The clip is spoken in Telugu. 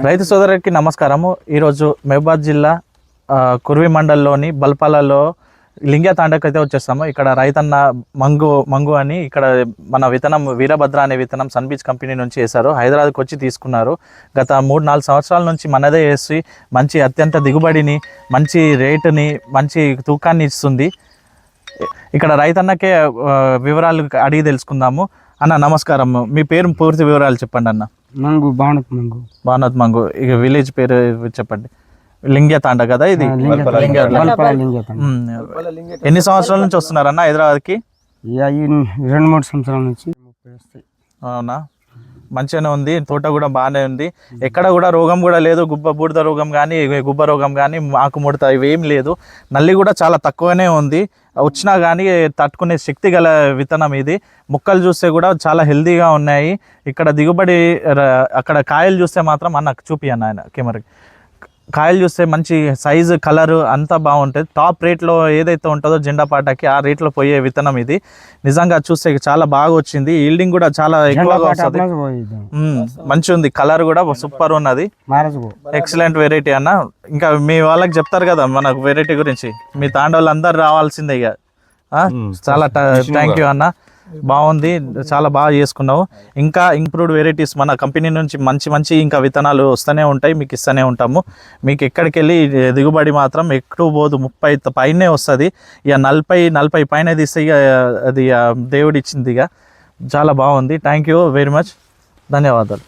రైతు సోదరుడికి నమస్కారము. ఈరోజు మహబూబాద్ జిల్లా కుర్వి మండలంలోని బల్పాలలో లింగ్యా తాండకు అయితే వచ్చేస్తాము. ఇక్కడ రైతన్న మంగు అని ఇక్కడ మన విత్తనం వీరభద్ర అనే విత్తనం సన్బీచ్ కంపెనీ నుంచి వేశారు. హైదరాబాద్కి వచ్చి తీసుకున్నారు. గత 3-4 సంవత్సరాల నుంచి మనదే వేసి మంచి అత్యంత దిగుబడిని, మంచి రేటుని, మంచి తూకాన్ని ఇస్తుంది. ఇక్కడ రైతన్నకే వివరాలు అడిగి తెలుసుకుందాము. అన్న నమస్కారం, మీ పేరు పూర్తి వివరాలు చెప్పండి అన్న. భానుత్ మంగు. ఇక విలేజ్ పేరు చెప్పండి. లింగ్యా తాండ కదా ఇది? ఎన్ని సంవత్సరాల నుంచి వస్తున్నారన్న హైదరాబాద్కి? 2-3 సంవత్సరాల నుంచి. అవునా, మంచిగానే ఉంది. తోట కూడా బాగానే ఉంది. ఎక్కడ కూడా రోగం కూడా లేదు. బూడిద రోగం కానీ, గుబ్బ రోగం కానీ, ఆకు ముడత ఇవేం లేదు. నల్లి కూడా చాలా తక్కువనే ఉంది. వచ్చినా కానీ తట్టుకునే శక్తి గల విత్తనం ఇది. ముక్కలు చూస్తే కూడా చాలా హెల్తీగా ఉన్నాయి. ఇక్కడ దిగుబడి, అక్కడ కాయలు చూస్తే మాత్రం అన్న చూపి అన్న ఆయన కెమెరాకి. కాయలు చూస్తే మంచి సైజు, కలరు అంతా బాగుంటుంది. టాప్ రేట్లో ఏదైతే ఉంటుందో జెండా పాటకి ఆ రేట్లో పోయే విత్తనం ఇది. నిజంగా చూస్తే చాలా బాగా వచ్చింది. ఈల్డింగ్ కూడా చాలా ఎక్కువగా వస్తుంది. మంచి ఉంది. కలర్ కూడా సూపర్ ఉన్నది. ఎక్సలెంట్ వెరైటీ అన్న. ఇంకా మీ వాళ్ళకి చెప్తారు కదా మనకు వెరైటీ గురించి. మీ తాండవులు అందరు రావాల్సిందే ఇక. చాలా థ్యాంక్ యూ అన్న. బాగుంది, చాలా బాగా చేసుకున్నావు. ఇంకా ఇంప్రూవ్డ్ వెరైటీస్ మన కంపెనీ నుంచి మంచి ఇంకా విత్తనాలు వస్తూనే ఉంటాయి, మీకు ఇస్తూనే ఉంటాము. మీకు ఎక్కడికి వెళ్ళి దిగుబడి మాత్రం ఎక్కువ పోదు, 30 పైనే వస్తుంది. ఇక 40 పైన తీస్తే ఇక అది దేవుడు ఇచ్చింది. ఇక చాలా బాగుంది. థ్యాంక్ యూ వెరీ మచ్, ధన్యవాదాలు.